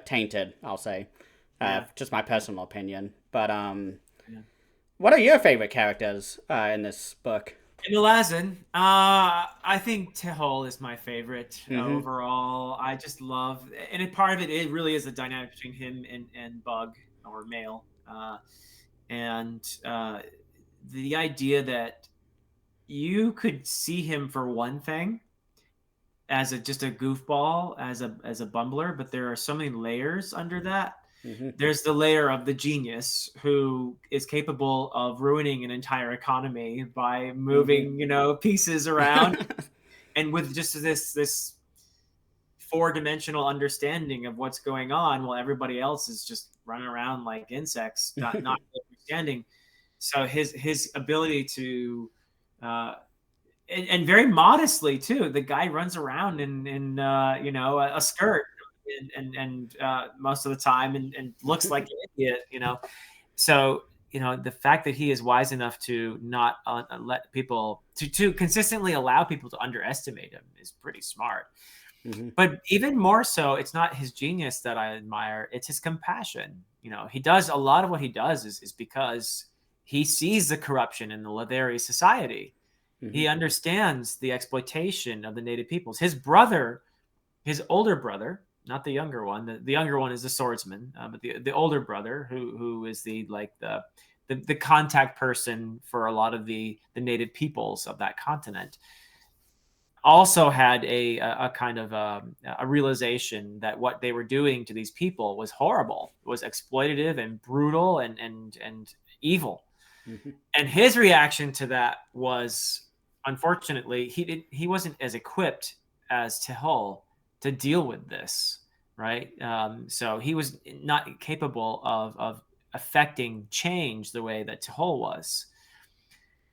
tainted, I'll say. Yeah. Just my Yeah. personal opinion. But, Yeah. what are your favorite characters in this book? In Malazan, I think Tehol is my favorite Mm-hmm. overall. I just love, and part of it, it really is a dynamic between him and Bug or Male, and the idea that you could see him for one thing as just a goofball, as a bumbler, but there are so many layers under that. Mm-hmm. There's the layer of the genius who is capable of ruining an entire economy by moving, pieces around, Mm-hmm. and with just this four-dimensional understanding of what's going on, while everybody else is just running around like insects, not understanding. So his ability to and very modestly too. The guy runs around in a skirt and most of the time and looks like an idiot. So the fact that he is wise enough to not let people to consistently allow people to underestimate him is pretty smart. Mm-hmm. But even more so, it's not his genius that I admire; it's his compassion. He does a lot of what he does is because he sees the corruption in the Latveria society. Mm-hmm. He understands the exploitation of the native peoples. His brother, his older brother, not the younger one. The younger one is the swordsman, but the older brother, who is the contact person for a lot of the native peoples of that continent, also had a kind of a realization that what they were doing to these people was horrible, was exploitative and brutal and evil. Mm-hmm. And his reaction to that was, unfortunately, he wasn't as equipped as Tehol to deal with this, right? So he was not capable of affecting change the way that Tehol was.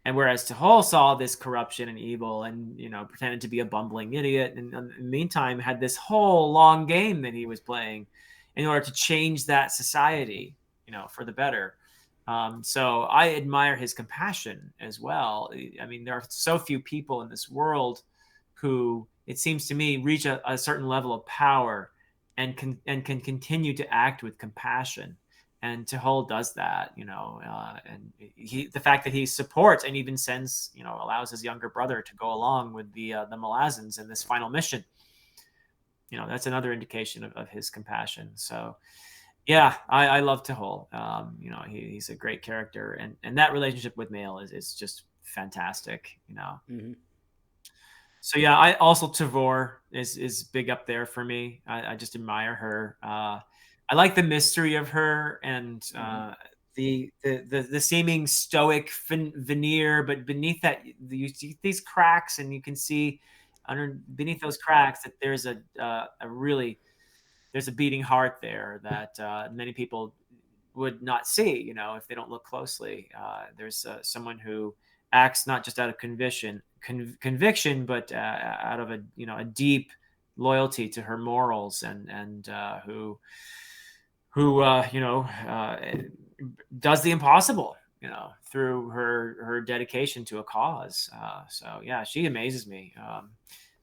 And whereas Tehol saw this corruption and evil and pretended to be a bumbling idiot, and in the meantime had this whole long game that he was playing in order to change that society, for the better. So I admire his compassion as well. I mean, there are so few people in this world who, it seems to me, reach a certain level of power and can continue to act with compassion. And Tehol does that, and the fact that he supports and even sends, allows his younger brother to go along with the Malazans in this final mission. That's another indication of his compassion. So yeah, I love Tehol. He's a great character, and that relationship with Mail is just fantastic. Mm-hmm. So yeah, I also Tavor is big up there for me. I just admire her. I like the mystery of her and Mm-hmm. the seeming stoic veneer, but beneath that you see these cracks, and you can see beneath those cracks that there's there's a beating heart there that many people would not see, if they don't look closely. There's someone who acts not just out of conviction, but out of a deep loyalty to her morals, and who does the impossible, through her dedication to a cause. So yeah, she amazes me.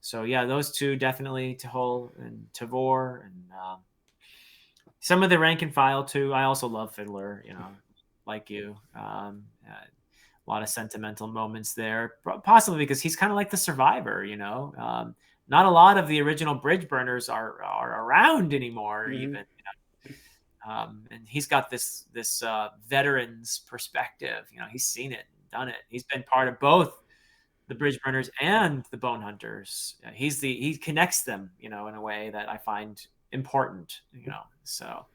So yeah, those two definitely, Tehol and Tavor, and some of the rank and file too. I also love Fiddler, like you. A lot of sentimental moments there, possibly because he's kind of like the survivor. Not a lot of the original bridge burners are around anymore, Mm-hmm. even. And he's got this veteran's perspective. He's seen it and done it. He's been part of both the bridge burners and the bone hunters. He connects them, in a way that I find important. So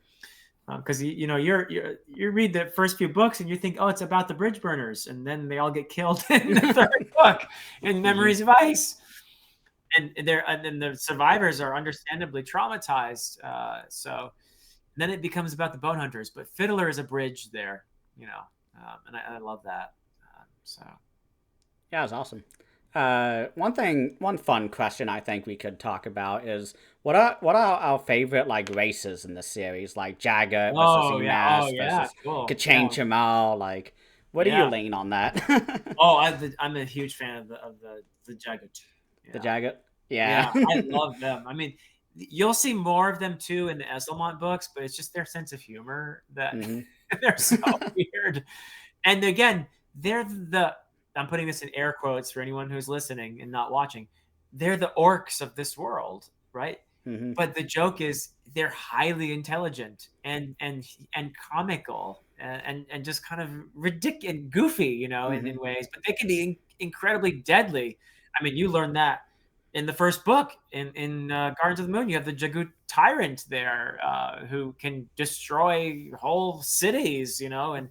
because you read the first few books and you think, oh, it's about the bridge burners, and then they all get killed in the third book in Mm-hmm. Memories of Ice, and then the survivors are understandably traumatized. So then it becomes about the bone hunters, but Fiddler is a bridge there. and I love that. So Yeah, it's awesome. One fun question I think we could talk about is what are our favorite like races in the series, like Jagged versus oh Emas yeah, versus cool, Kachane yeah, Chamal? Like, what do you yeah. lean on that? Oh, I'm a huge fan of the Jagged. The Yeah, Jagged, yeah. yeah, I love them. I mean, you'll see more of them too in the Esselmont books, but it's just their sense of humor that Hmm. they're so weird. And again, they're the I'm putting this in air quotes for anyone who's listening and not watching. They're the orcs of this world, right? Hmm. But the joke is they're highly intelligent and comical and just kind of ridiculous and goofy, in Hmm. ways, but they can be incredibly deadly. I mean, you learn that in the first book in Gardens of the Moon. You have the Jagut tyrant there, who can destroy whole cities, and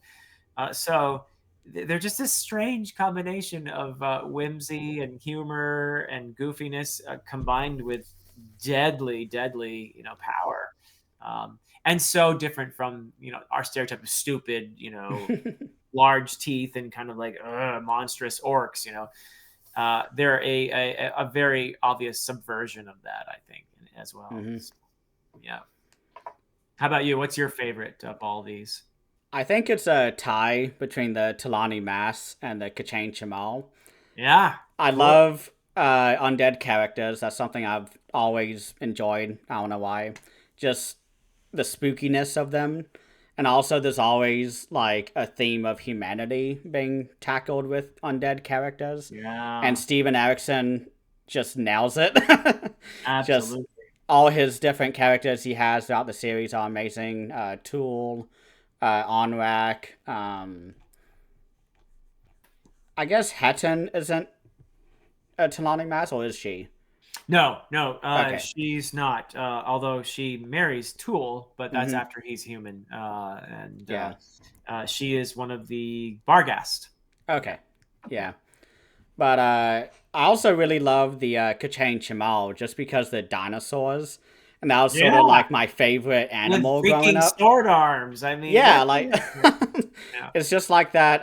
so they're just a strange combination of whimsy and humor and goofiness, combined with deadly, deadly, power. And so different from, our stereotype of stupid, large teeth and kind of like monstrous orcs. They're a very obvious subversion of that, I think, as well. Hmm. So, yeah. How about you? What's your favorite of all these? I think it's a tie between the Talani Mass and the Kachane Chamal. Yeah, I cool. love undead characters. That's something I've always enjoyed. I don't know why. Just the spookiness of them. And also, there's always like a theme of humanity being tackled with undead characters. And Yeah, Steven Erickson just nails it. Just absolutely. all his different characters he has throughout the series are amazing. Tool, Onrak. I guess Hetton isn't a Talani Mass, or is she? No, no, Okay. she's not. Although she marries Tool, but that's Mm-hmm. after he's human. And Yeah. she is one of the Barghast. Yeah. Okay. Yeah. But I also really love the Kachane Chamal just because the dinosaurs, and that was sort of Yeah, like my favorite with animal growing freaking up. sword arms. I mean, Yeah, they're like yeah, it's just like that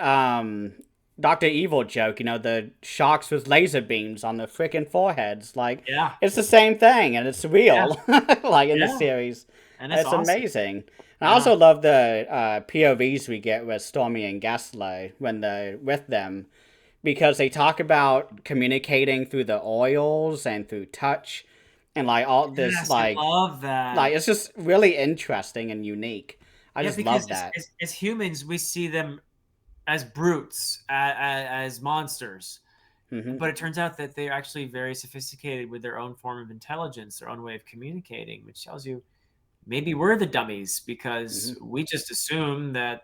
Dr. Evil joke, the sharks with laser beams on the freaking foreheads. Like yeah, it's the same thing and it's yeah, real like in the yeah, series. and it's It's awesome. amazing. And I Yeah, also love the POVs we get with Stormy and Gaslight when they're with them because they talk about communicating through the oils and through touch and like all this yes, I love like that. it's just really interesting and unique. I Yeah, just because love as, that. as, as humans, we see them as brutes, as monsters. Hmm. But it turns out that they're actually very sophisticated with their own form of intelligence, their own way of communicating, which tells you maybe we're the dummies because Hmm. we just assume that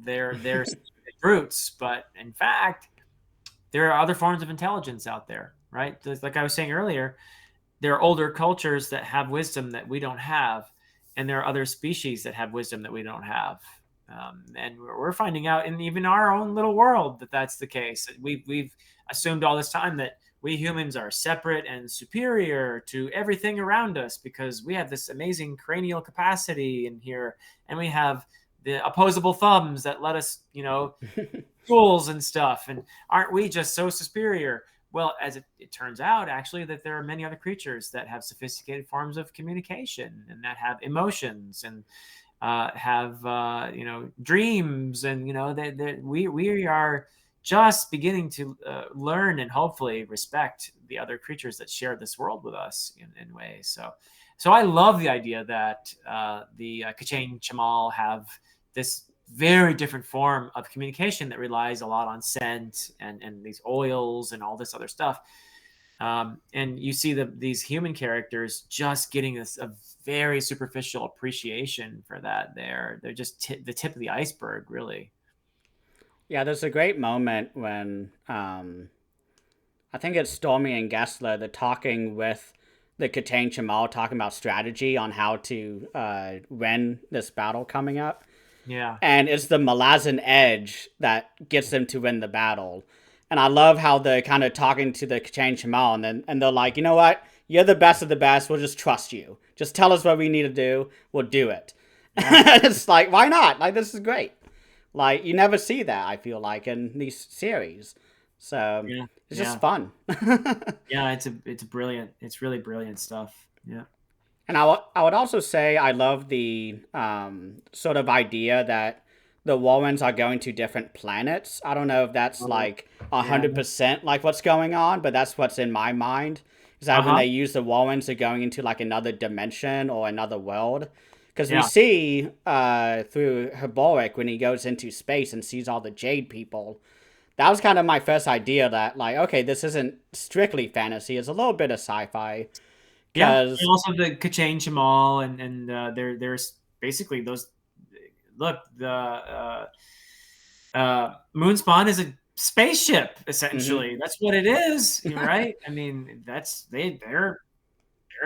they're brutes, but in fact there are other forms of intelligence out there, right? Like I was saying earlier, there are older cultures that have wisdom that we don't have, and there are other species that have wisdom that we don't have. And we're finding out in even our own little world that that's the case. We've assumed all this time that we humans are separate and superior to everything around us because we have this amazing cranial capacity in here, and we have the opposable thumbs that let us, tools and stuff. And aren't we just so superior? Well, as it turns out, actually, that there are many other creatures that have sophisticated forms of communication and that have emotions and have dreams, and we are just beginning to learn and hopefully respect the other creatures that share this world with us in ways. So I love the idea that the Kachane Chamal have this very different form of communication that relies a lot on scent and these oils and all this other stuff. And you see these human characters just getting a very superficial appreciation for that. They're just the tip of the iceberg, really. Yeah, there's a great moment when I think it's Stormy and Gessler. They're talking with the Katane Chamal, talking about strategy on how to win this battle coming up. Yeah, And it's the Malazan edge that gets them to win the battle. And I love how they're kind of talking to the Katane Chamal, and they're like, you know what? You're the best of the best. We'll just trust you. Just tell us what we need to do. We'll do it. yeah, It's like, why not? Like, this is great. Like you never see that. I feel like in these series, so Yeah, it's just yeah, fun. yeah. It's brilliant. It's really brilliant stuff. Yeah. And I would also say I love the sort of idea that the Warrens are going to different planets. I don't know if that's Oh, like yeah. 100% like what's going on, but that's what's in my mind. Is that when Uh-huh. they use the Warrens, they're going into like another dimension or another world? Because we Yeah. see through Herboric when he goes into space and sees all the Jade people. That was kind of my first idea that like, okay, this isn't strictly fantasy; it's a little bit of sci-fi. Yeah. And Because also the Kachane Jamal and there's basically those. Look, the Moonspawn is a spaceship essentially. That's what it is, right? I mean, they're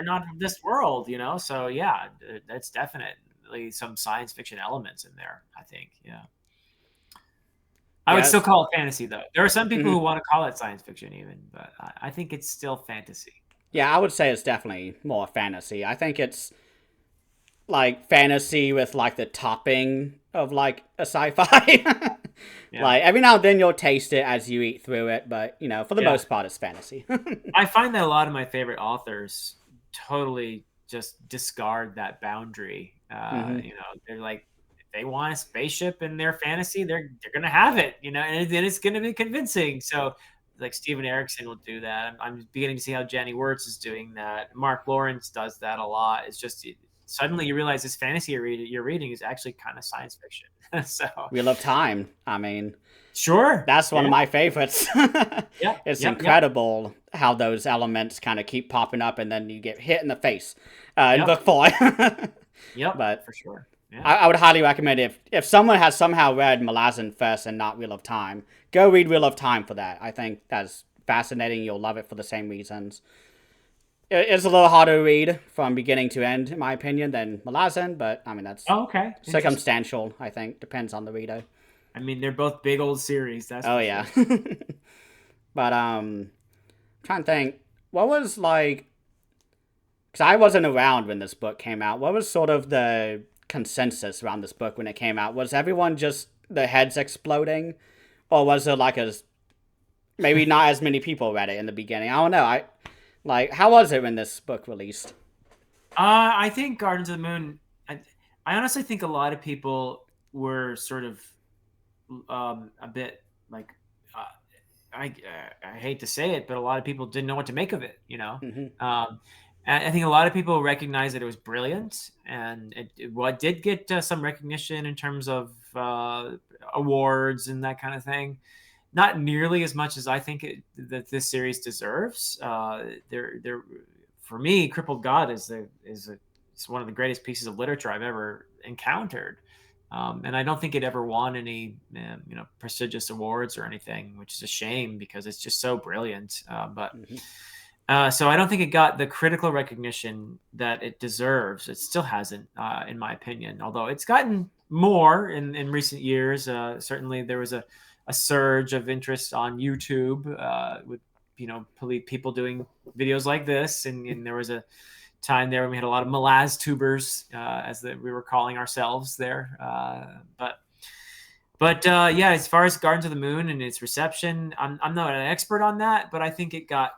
not of this world, So yeah, that's definitely some science fiction elements in there, I think. Yeah. I would still yes. call it fantasy, though. There are some people who Mhm. want to call it science fiction, even, but I think it's still fantasy. Yeah, I would say it's definitely more fantasy. I think it's like fantasy with like the topping of like a sci-fi. Yeah. Like every now and then you'll taste it as you eat through it, but for the Yeah. most part it's fantasy. I find that a lot of my favorite authors totally just discard that boundary. Hmm. They're like, if they want a spaceship in their fantasy, they're gonna have it, and it's gonna be convincing. So, like Steven Erickson will do that. I'm beginning to see how Jenny Wirtz is doing that. Mark Lawrence does that a lot. It's just suddenly you realize this fantasy you're reading is actually kind of science fiction. So, Wheel of Time. I mean, sure, that's one yeah, of my favorites. yep, It's yep, yep, incredible how those elements kind of keep popping up and then you get hit in the face in yep, book four. yep, But for sure. Yeah. I would highly recommend if someone has somehow read Malazan first and not Wheel of Time, go read Wheel of Time for that. I think that's fascinating. You'll love it for the same reasons. It's a little harder to read from beginning to end, in my opinion, than Malazan, but I mean that's Oh, okay, interesting. circumstantial. I think depends on the reader. I mean, they're both big old series, that's Oh for yeah, sure. but trying to think what was like because I wasn't around when this book came out. What was sort of the consensus around this book when it came out? Was everyone just the heads exploding, or was there like a maybe not as many people read it in the beginning? I don't know. I like how was it when this book released? I think Gardens of the Moon. I honestly think a lot of people were sort of a bit like uh, I hate to say it, but a lot of people didn't know what to make of it. Hmm. And I think a lot of people recognized that it was brilliant, and what did get some recognition in terms of awards and that kind of thing. Not nearly as much as I think that this series deserves. For me, Crippled God it's one of the greatest pieces of literature I've ever encountered, and I don't think it ever won any prestigious awards or anything, which is a shame because it's just so brilliant. But Hmm. so I don't think it got the critical recognition that it deserves. It still hasn't, in my opinion, although it's gotten more in recent years. Certainly, there was a surge of interest on YouTube with people doing videos like this, and there was a time there when we had a lot of Malaz tubers, we were calling ourselves there. But yeah, as far as Gardens of the Moon and its reception, I'm not an expert on that, but I think it got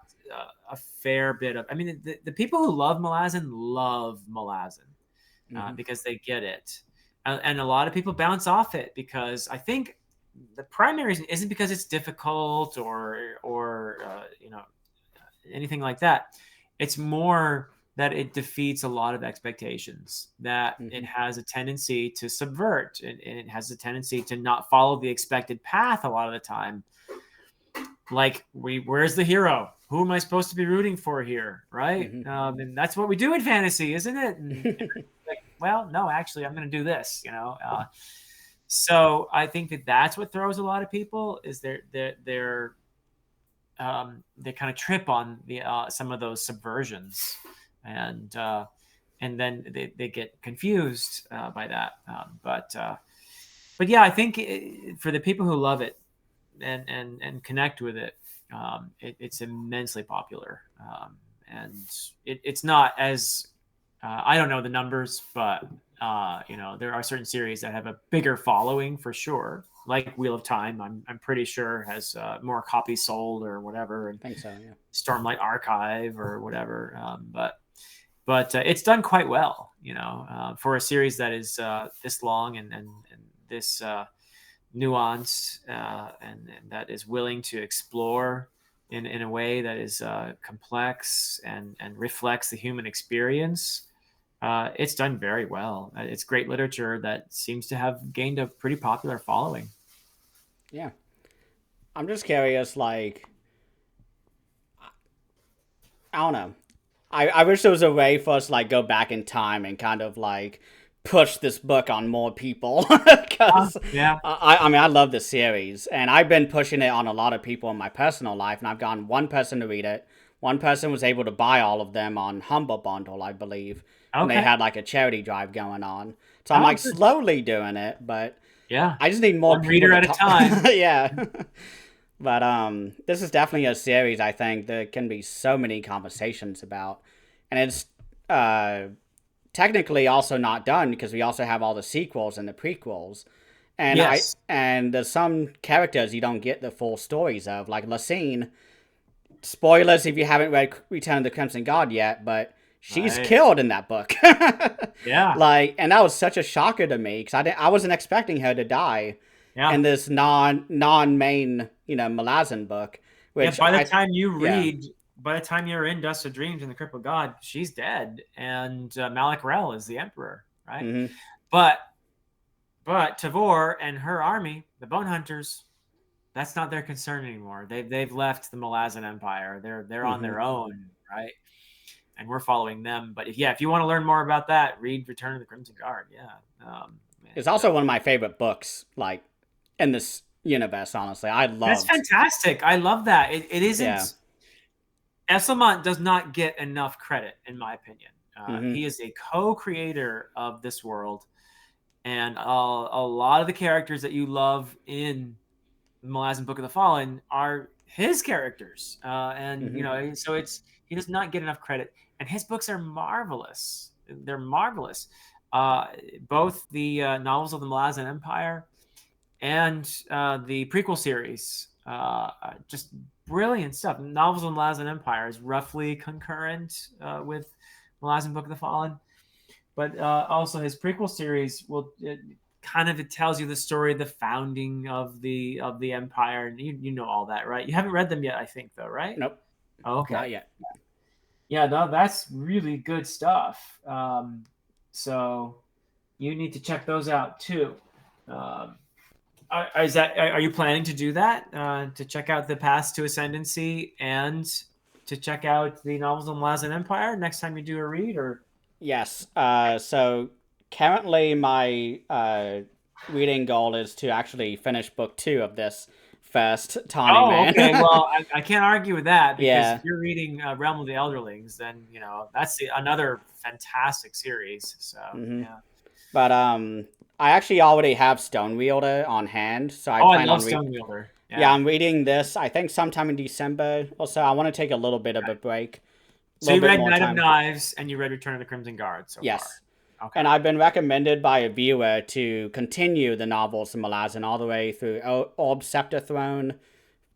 a fair bit of. I mean, the people who love Malazan Hmm. because they get it, and a lot of people bounce off it because I think the primary reason isn't because it's difficult or anything like that. It's more that it defeats a lot of expectations, that it Hmm. has a tendency to subvert, and it has a tendency to not follow the expected path a lot of the time. Like, where's the hero? Who am I supposed to be rooting for here? Right. Hmm. And that's what we do in fantasy, isn't it? And Hmm. like, well, no, actually, I'm going to do this. So I think that's what throws a lot of people is they kind of trip on the some of those subversions, and and then they get confused by that. But yeah, I think for the people who love it and connect with it, it's immensely popular, and it's not as I don't know the numbers, but there are certain series that have a bigger following for sure. Like Wheel of Time, I'm pretty sure has more copies sold or whatever, and I think so. Yeah. Stormlight Archive or whatever. But it's done quite well, for a series that is this long and this nuanced and that is willing to explore in a way that is complex and reflects the human experience. It's done very well. It's great literature that seems to have gained a pretty popular following. Yeah. I'm just curious, like, I don't know. I wish there was a way for us to like go back in time and kind of like push this book on more people because Yeah. I mean I love the series and I've been pushing it on a lot of people in my personal life and I've gotten one person to read it. One person was able to buy all of them on Humble Bundle, I believe, and they Okay. had like a charity drive going on. So I'm like Good. slowly doing it, but Yeah. I just need more One people reader to at a talk. time. Yeah. But this is definitely a series I think there can be so many conversations about, and it's technically also not done because we also have all the sequels and the prequels, and Yes. there's some characters you don't get the full stories of, like Lacine. Spoilers if you haven't read Return of the Crimson God yet, but she's Right. killed in that book. Yeah. Like, and that was such a shocker to me because I wasn't expecting her to die Yeah. in this non main Malazan book, Yeah. which I yeah. By the time you're in Dust of Dreams and the Crippled God, she's dead, and Malik Rel is the emperor, right? Mm-hmm. But Tavor and her army, the Bone Hunters, that's not their concern anymore. They've left the Malazan Empire. They're on Mm-hmm. their own, right? And we're following them. But if you want to learn more about that, read Return of the Crimson Guard. Yeah. It's also one of my favorite books, like in this universe. Honestly, I That's loved. fantastic. I love that. It Yeah. isn't. Esselmont does not get enough credit, in my opinion. Mm-hmm. He is a co-creator of this world, and a lot of the characters that you love in the Malazan Book of the Fallen are his characters, and Mm-hmm. so he does not get enough credit, and his books are marvelous. They're marvelous. Uh, Both the novels of the Malazan Empire and the prequel series, just brilliant stuff. Novels of the Malazan Empire is roughly concurrent with Malazan Book of the Fallen, but also his prequel series it tells you the story of the founding of the empire, and you know all that, right? You haven't read them yet, I think, though, right? Nope, Oh, okay. not yet. Yeah, no, that's really good stuff. So you need to check those out too. Um, are you planning to do that? To check out the Path to Ascendancy and to check out the novels of the Malazan Empire next time you do a read, or Yes. So currently, my reading goal is to actually finish book 2 of this first Tawny oh, okay. Man. Well, I can't argue with that because if Yeah. you're reading Realm of the Elderlings, then that's another fantastic series. So Mm-hmm. yeah. But I actually already have Stone Wielder on hand, so I Oh, I plan love on read. Stonewielder. Yeah, Yeah. I'm reading this. I think sometime in December or so. I want to take a little bit of a break, a So little you bit read more Knight of time. Knives and you read Return of the Crimson Guard so far. Yes, Okay. and I've been recommended by a viewer to continue the novels of Malazan all the way through Orb Scepter Throne,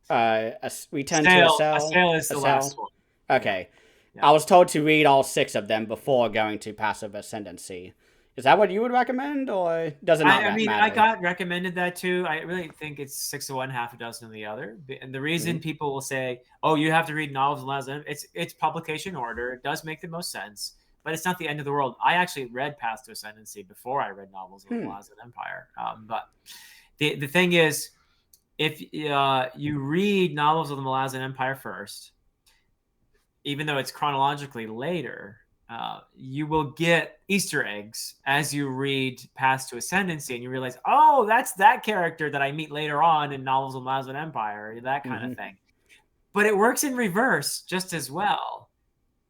Return to a Cell. Assail is A the last Cell. one. Yeah. Okay. Yeah. I was told to read all 6 of them before going to Passive Ascendancy. Is that what you would recommend, or does it not I mean, I matter? got recommended that too. I really think it's 6 of one, half a dozen of the other. And the reason Mm-hmm. people will say, "Oh, you have to read novels of Lazarus," it's publication order. It does make the most sense, but it's not the end of the world. I actually read Path to Ascendancy before I read novels of the Malazan Empire. But the thing is, if you read novels of the Malazan Empire first, even though it's chronologically later, you will get Easter eggs as you read Path to Ascendancy, and you realize, oh, that's that character that I meet later on in novels of the Malazan Empire, that kind Mm-hmm. of thing. But it works in reverse just as well.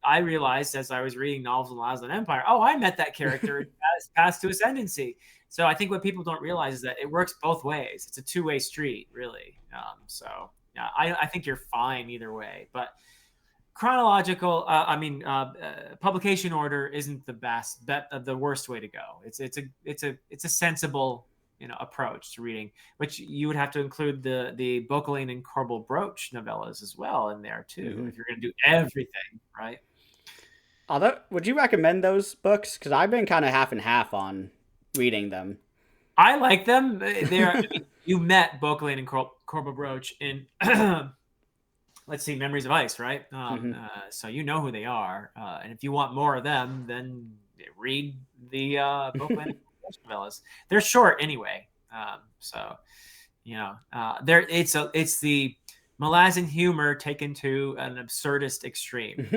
I realized as I was reading novels of the Malazan Empire, oh, I met that character in Path to Ascendancy. So I think what people don't realize is that it works both ways. It's a two-way street, really. So yeah, I think you're fine either way. But chronological. Publication order isn't the worst way to go. It's a sensible approach to reading, which you would have to include the Bocaline and Corbel Broach novellas as well in there too, if you're going to do everything right. Although, would you recommend those books? Because I've been kind of half and half on reading them. I like them. You met Bocaline and Corbel Broach in let's see, Memories of Ice, right? So you know who they are, and if you want more of them, then read the Bocaline and Corbel Broach novellas. They're short anyway, it's the Malazan humor taken to an absurdist extreme.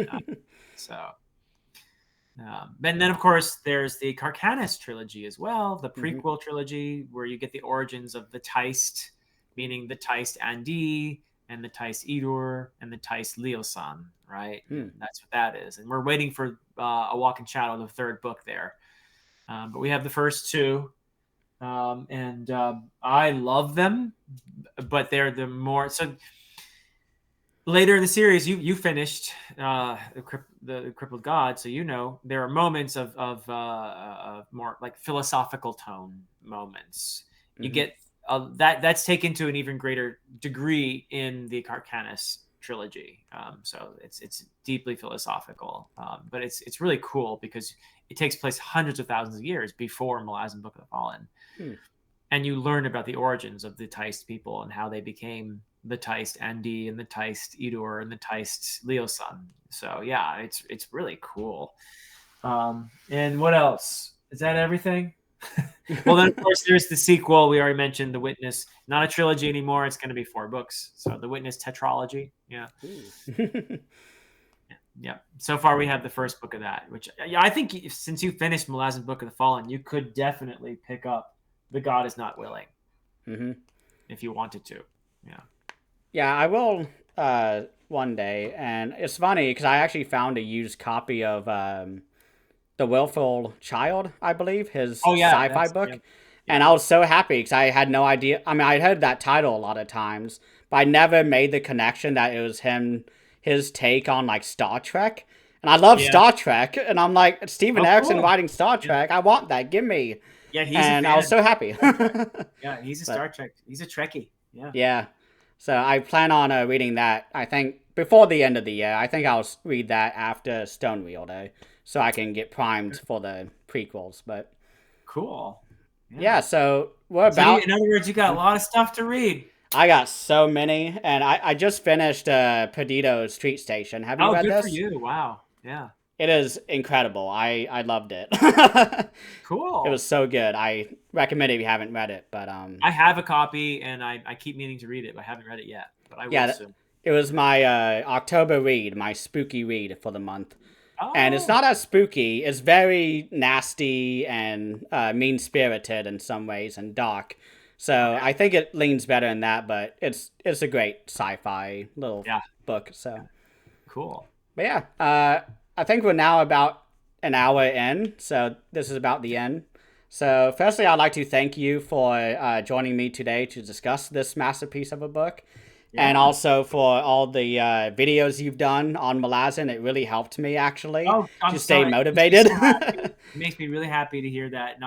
And then, of course, there's the Carcanis trilogy as well, the prequel trilogy, where you get the origins of the Teist, meaning the Teist Andi, and the Teist Idur, and the Teist Leosan, right? That's what that is. And we're waiting for A Walk in Shadow, the third book there. But we have the first two, and I love them, but they're the more... So later in the series, you finished the Crippled God, so there are moments of more like philosophical tone moments. You get that's taken to an even greater degree in the Carcanis trilogy. So it's deeply philosophical, but it's really cool because it takes place hundreds of thousands of years before Malazan Book of the Fallen, and you learn about the origins of the Teist people and how they became the Teist Andi and the Teist Idur and the Teist Leosan. So yeah, it's really cool. And what else? Is that everything? Well, then of course there's the sequel. We already mentioned The Witness. Not a trilogy anymore. It's going to be 4 books. So The Witness tetralogy. Yeah. Yeah. So far we have the first book of that, which I think since you finished Malazan Book of the Fallen, you could definitely pick up The God Is Not Willing if you wanted to. Yeah. Yeah, I will one day. And it's funny because I actually found a used copy of The Willful Child, I believe, his sci-fi book. Yeah. And I was so happy because I had no idea. I mean, I'd heard that title a lot of times, but I never made the connection that it was his take on like Star Trek. And I love Star Trek. And I'm like, Steven Erikson writing Star Trek. I want that. Give me. Yeah, he's and I was so happy. Yeah, he's a Star Trek. He's a Trekkie. Yeah. Yeah. So I plan on reading that, I think, before the end of the year. I think I'll read that after Stonewheel Day, so I can get primed for the prequels. But cool. Yeah, so we're about... in other words, you got a lot of stuff to read. I got so many, and I just finished Perdito's Street Station. Have you read this? Oh, good for you. Wow. Yeah. It is incredible. I loved it. Cool. It was so good. I recommend it if you haven't read it. But I have a copy, and I keep meaning to read it, but I haven't read it yet. But I will soon. It was my October read, my spooky read for the month. Oh. And it's not as spooky. It's very nasty and mean-spirited in some ways and dark. So I think it leans better in that, but it's a great sci-fi little book. So cool. But yeah, I think we're now about an hour in, so this is about the end. So firstly, I'd like to thank you for joining me today to discuss this masterpiece of a book. Yeah. And also for all the videos you've done on Malazan. It really helped me, actually, to stay motivated. It makes me really happy to hear that. And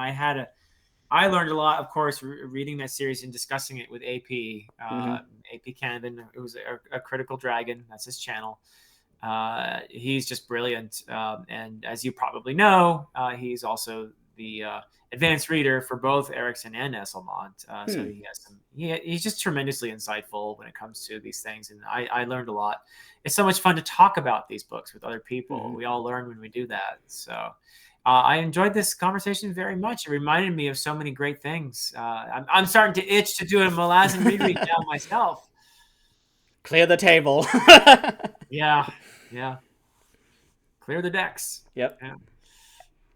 I learned a lot, of course, reading that series and discussing it with AP. AP Cannon, it was a Critical Dragon. That's his channel. He's just brilliant. And as you probably know, he's also the advanced reader for both Erikson and Esselmont. So he has he's just tremendously insightful when it comes to these things. And I learned a lot. It's so much fun to talk about these books with other people. We all learn when we do that. So I enjoyed this conversation very much. It reminded me of so many great things. I'm starting to itch to do a Malazan reread now myself. Clear the table. Yeah. Clear the decks. Yep. Yeah.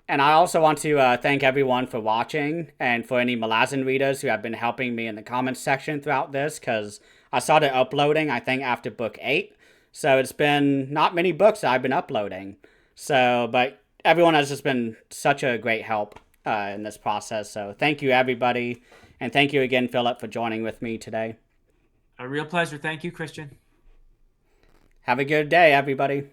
And I also want to thank everyone for watching and for any Malazan readers who have been helping me in the comments section throughout this, because I started uploading, I think, after book 8. So it's been not many books that I've been uploading. So, but everyone has just been such a great help in this process. So thank you, everybody. And thank you again, Philip, for joining with me today. A real pleasure. Thank you, Christian. Have a good day, everybody.